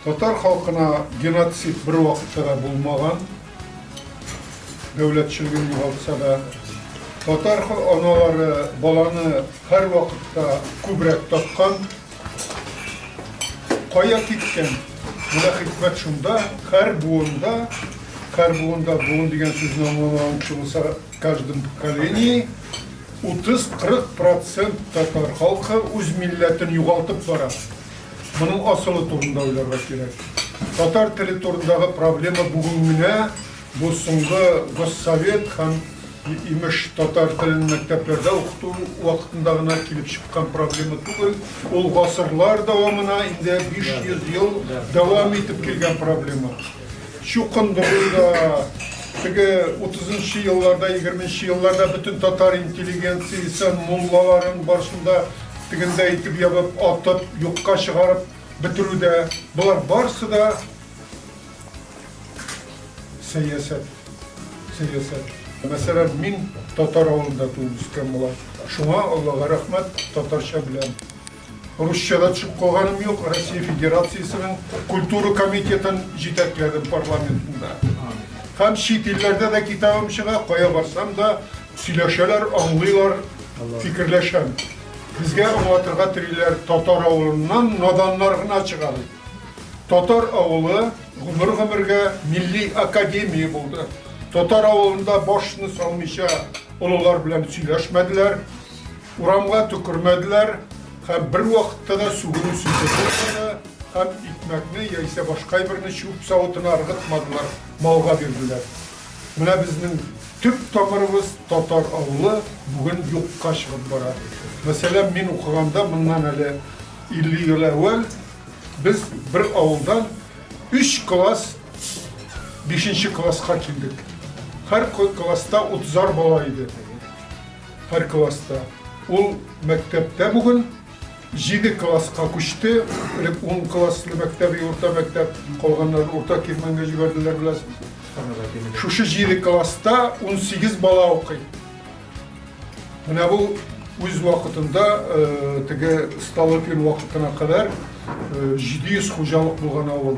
Tatar halkına genotsit bir vakitte de bulmagan, devletçiliğini yoğaltsa da, Tatar anaları balanı her vakitte kübrek takkan, kaya kitken, buna hikmet şunda, her buğunda buğun degen sözünü anlanan çıkılsa каждым поколении 30-40% Tatar halkı öz milletini yoğaltıp bara. Bunun asılı turunda oylarga gerek. Tatar tili turundagı problema bugünküne bu soňgy Gossowet hem imiş Tatar tilini mekteplerde okutu vakitindagına kilip çıkan problema tugul. Ol gasırlar davamına inde 500 yıl devam etip kelgen problema. Şu kındırıyla 30. yıllarda, 20. yıllarda bütün Tatar intelligensiyası, mullaların başında tiginde etip yapıp, atıp, yokka çıkarıp bitirüde. Bunlar barsı da siyaset. Mesela min Tatar avında tuğuşken bular. Şuna Allah'a rahmet Tatarşa bilen. Rusça'da çıkıp koğanım yok. Rusya Federasyası'nın Kültürü Komitetin jitekledim parlamentinde. Hem şiit illerde de kitabım çığa koya barsam da söyleşeler, anlıyorlar, fikirleşen. Bizge anlatırga tiriler Tatar avulundan nadanlarına çıkardı. Tatar avulu gümür-gümürge milli akademiya buldu. Tatar avulunda başını salmışa ulular bilen söyleşmediler, uramga tükürmediler. Hem bir vakitte de sugunu süzüldüler, hem ikmekni ya ise başka birini şup savutunu argıtmadılar, malga verdiler. Buna bizim tüp tamarımız Tatar avulu bugün yokka çıkıp bara. Mesela men okuganda bundan hele 50 yıl evvel biz bir avuldan 3 klas 5. klasga keldik. Her klasta 30'ar bala idi. Her klasta. Ol mektepte bugün 7 klaska köçtü. 10 klaslı mektebi, orta mektep kalganlar orta kirmenge jiberdiler bilasizmi. Şuşu 7 klasta 18 bala okuy. Mına bu öz vakitinde Stalopin vakitine kadar 700 hocalık bulgan avul.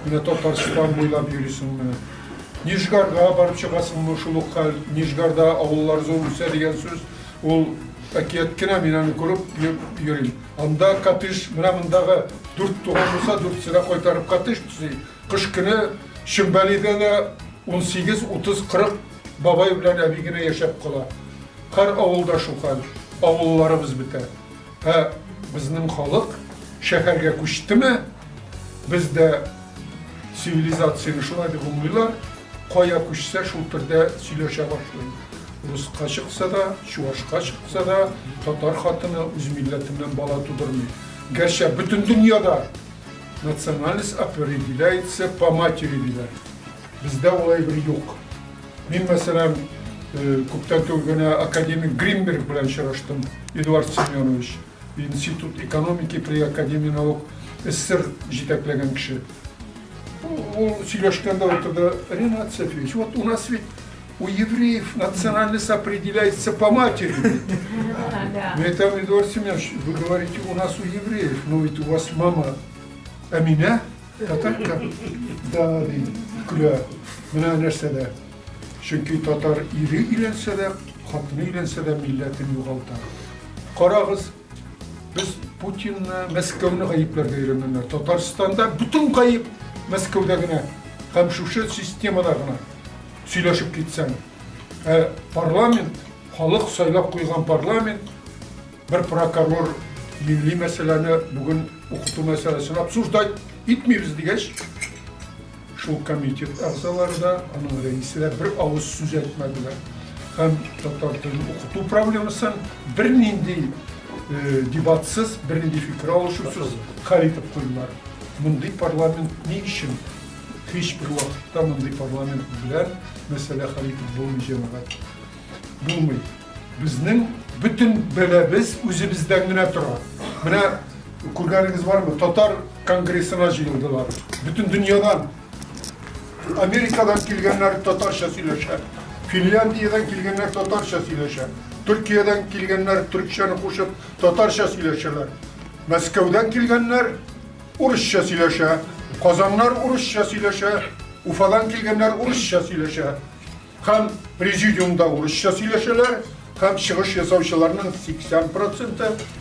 Mına Tatarstan boylap yürüsün mına. Nijgarga barıp çıkasın mı şuluk hal, Nijgarda avullar zor degen söz, ol akiyetkine minanı kurup yürüyüm. Anda katış, mınamındağı 4 tuğan olsa 4 sıra koytarıp katış tutuyor. Kış günü Şimbeli'de de 18, 30, 40 babay bilen ebigine yaşap kala. Her avulda şu hal, avullarımız biter. Bizim halık şehirge köçtü mü, bizde sivilizasyonu şulaydı gümlüler, koya köçse şu türde söyleşe başlayın. Rusça çıksa da, Çuvaşka çıksa da, Tatar hatını öz milletinden bala tudurmuyor. Gerçi bütün dünyada nasyonalist определяется по матери diler. Bizde olay bir yok. Ben mesela köpten tövgene akademik Grimberg bilen şaraştım, Eduard Semyonovich. Институт экономики при Академии наук СССР жетеклеген киши. Он сөйлешкенде отырды, Ренат Софьевич, вот у нас ведь у евреев национальность определяется по матери. Мне там Эдуард Семенович, вы говорите, у нас у евреев, но ведь у вас мама, а меня? Татарка? Да, күлә. Менә нәрсәдә. Чөнки татар ире өйләнсә дә, хатыны өйләнсә дә милләтен югалта. Карагыз, biz Putin'le Moskov'unu kayıplarda öğrenenler. Tatarstan'da bütün kayıp Moskov'dakine, hem şu sistemadakine söyleşip gitsen. Parlament, halk saylap koygan parlament, bir prokuror milli meseleni bugün okutu meselesini absurda etmiyoruz diyeş. Şu komitet ağzaları da, onun reisi de bir ağız söz etmediler. Hem Tatar dilini okutu problemasını bir nindi debatsız, bir nindi fikir alışısız hal etip koydular. Bunday parlament ne için? Hiçbir vakitte bunday parlament bilen mesele hal etip bulmayacağına bulmayı. Bizning bütün belemiz özümüzden gine turar. Buna kurganınız var mı? Tatar kongresine jıyıldılar. Bütün dünyadan. Amerika'dan kelgenler Tatarça söyleşer. Finlandiya'dan kelgenler Tatarça söyleşer. Türkiye'den kelgenler Türkçeni koşup Tatarça söyleşirler. Moskov'dan kelgenler Rusça söyleşer. Kazanlar urusça söyleşe, Ufadan kelgenler urusça söyleşe. Hem prezidiumda urusça söyleşeler, hem çıkış yasavçılarının 80%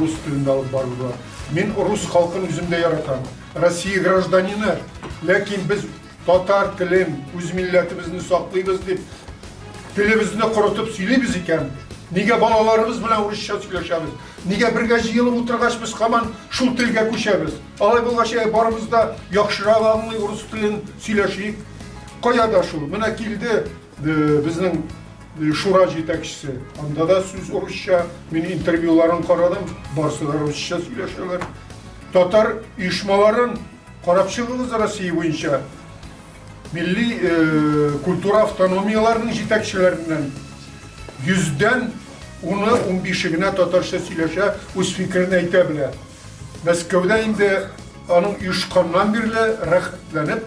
Rus tilinde alıp barırlar. Men Rus halkın yüzünde yaratan, Россия гражданины, lakin biz Tatar tilim, öz milletimizni saklayız deyip, tilimizni kurutup söyleybiz iken, nige balalarımız bilen urusça söyleşemiz, nige birge jıyılıp oturgaç biz kaman şul tilge köşemiz. Alay bulgaç barımızda yakşırağı anlay Rus tilin söyleşiyik. Koyada şu, mına kildi bizning Şura yetakçisi. Anda da söz Rusça, meni intervyularını karadım, barsı da Rusça söyleşiyorlar. Tatar uyuşmaların qarapçılığız Rossiya boyunca milli kultura avtonomiyalarının yetakçilerinden 100'den 10-15'ine Tatarca söyleşe, öz fikrini aytabilir. Moskov'da indi onun uyuşkandan biriyle rahatlanıp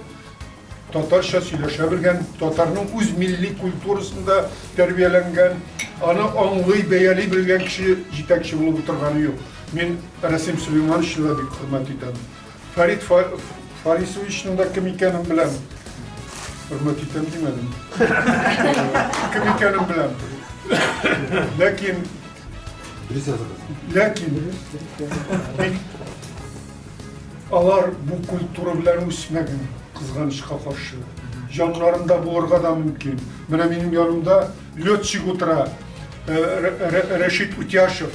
Tatarca söyleşebilgen, Tatar'ın öz milli kulturasında terbiyelengen, onu anlay beyali bilgen kişi yetakçı bulup oturganı yok. Men Rasim Süleymanovич'la bek hürmet eden. Farid Farisovich'nin da kim ikenim bilem. Hürmet eden demedim. Kim ikenim bilem. Lakin alar bu kültürü bilen üsmegen. Kızganışqa karşı. Janlarında bulurga da mümkün. Mene benim yanımda Lötçik otura, Reşit Utyaşev.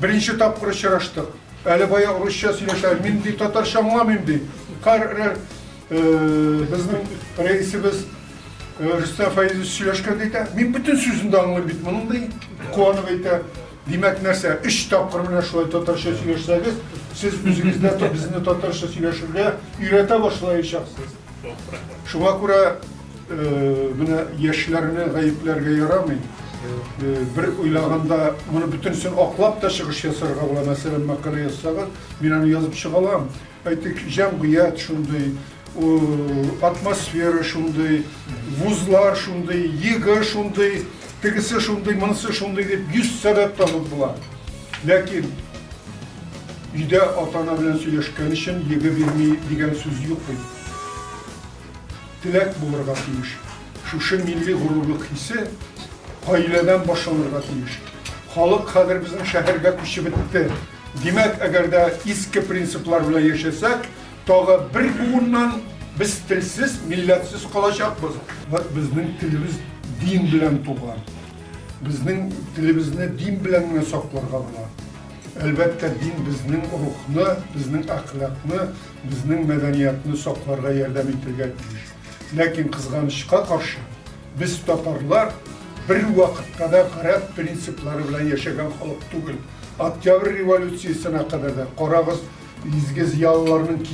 Birinci tapkır şıraştık. Eli bayağı Rusça söyleşer. Men de Tatarca anlamayım de. Bizim reisimiz Rüstem Fayizov söyleşken deydi. Men bütün sözünde anlayıp bitmenin de. Kuanıp eydi. Demek nerse, 3 tapkır mene şulay Tatarca söyleşseniz, siz özünüzde bizni Tatarca söyleşirge üyrete başlayacaksınız. Şuna göre yaşlarını gayiplerge yaramayın. Bir uylaganda bunu bütünsün oklap da çıkış yasarga bula. Mesela makale yazsağı, ben onu yazıp çıkalam. Aytık, cemiyet şunday, atmosfera şunday, vuzlar şunday, yıgı şunday, tigisi şunday, mınısı şunday deyip 100 sebep tanıp bula. Lakin, üyde atana bilen söyleşken için yıgı vermeyi degen söz yok. Tilek bulurga tiymiş. Şuşu milli gururluk hissi aileden başlanırga tiymiş. Halk kadir bizim şehirge kuşu bitti. Demek eğer de eski prinsipler bile yaşasak, tağı bir buğundan biz tilsiz, milletsiz kalacakız. Bizning tilimiz din bilen tuğan. Bizning tilimizni din bilen saklarga bular. Elbette din bizning ruhni, bizning ahlakni, bizning medeniyetini saklarga yardım etirgen. Lakin kızganışqa karşı biz Tatarlar bir vakitte da qarab prinsipleri bilen yaşagan halk tugul. Oktyabr revolütsiyasına kadar da qaragız izge ziyalılarının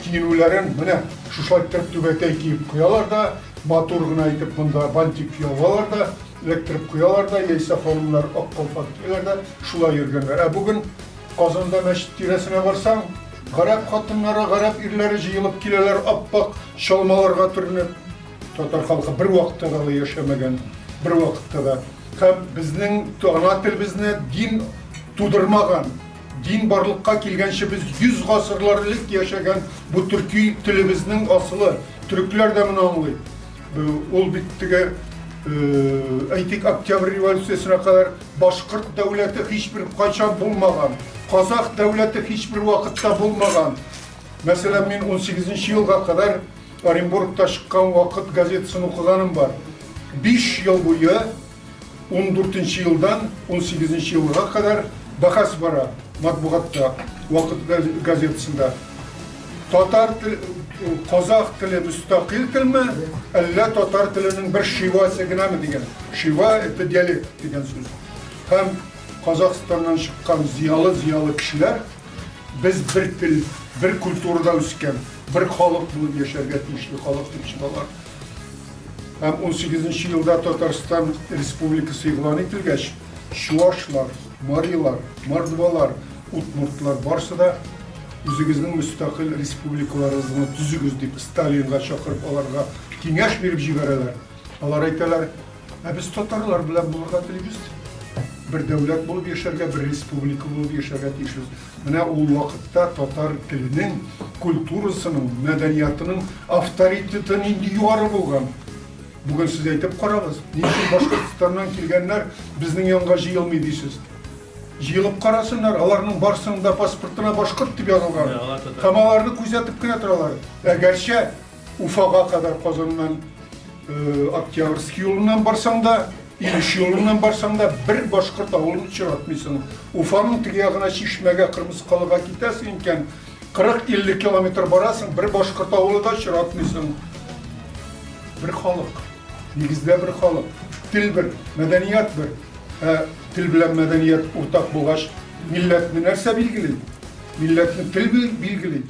kiyinülerin mine şu şartlar tübetey kiyip koyalar da motorguna aytıp bunda bantik kuyalar da elektrip koyalar da yeyse hanımlar ak kolpak kiyalar da şula yürgenler. Bugün Kazan'da meşit tiresine varsan Garap katınlara, garap irleri jıyılıp kileler appak şalmalarga türünüp Tatar halkı bir vakitte da yaşamagan, bir vakitte da. Hem bizning ana til bizni din tudurmagan, din barlıkka kelgençe biz 100 gasırlarlık yaşagan bu Türkiye tilimizning asılı. Türkler de bunu anlayıp. Ol bittige aytik Oktyabr revolütsiyasına kadar Başkırt devleti hiçbir kaçan bulmagan. Kazak devleti hiçbir vakitte bulmagan. Mesela ben 18. yılga kadar Orenburg'da çıkan vakit gazetesini okuganım var. 5 yıl boyu 14. yıldan 18. yılga kadar bahas bara matbuatta vakit gazetesinde. Kazak tili müstakil til mi? Elle Tatar tilinin bir şivası gına mı degen? Şiva eti diyalekt degen söz. Hem Kazakistan'dan çıkan ziyalı kişiler biz bir til, bir kültürde üsken, bir halk bulup yaşarga tiyişli halk deyip çıkalar. Hem 18. yılda Tatarstan Respublikası ilan etilgeç, Şuvaşlar, Marilar, Mardıvalar, Utmurtlar barsa da özünüzün müstakil respublikalarınızı tüzügüz deyip Stalin'ga çakırıp onlarga kengeş verip jibereler. Onlar aytalar, biz Tatarlar bilen bulurga tilibizdi. bir devlet bulup yaşarga, bir respublika bulup yaşarga tiyişiz. Mine o vakıtta Tatar tilinin, kulturasının, medeniyatının avtoritetini indi yuvarı bulgan. Bugün siz aytip qaragız. Niçin Başkırtıstandan kelgenler bizning yanга jıyılmay deysiz? Jıyılıp qarasınlar, alarning barsında pasportuna Başkırt deb yazılgan. Tamalarını kuzatip kine turalar. Egerçe Ufaga kadar Kazan'dan Oktyabrski yolundan barsan da, İliş yolundan barsan da bir Başkırt avulunu çıratmıyorsun. Ufa'nın tigiyagına Çişme'ge, Kırmızı Kalı'ga gitesin iken 40-50 kilometre barasın, bir Başkırt avulu da çıratmıyorsun. Bir halk, negizde bir halk, dil bir, medeniyet bir. Dil bilen medeniyet ortak bulgaç, milletini nerse bilgili, milletini dil bilgili.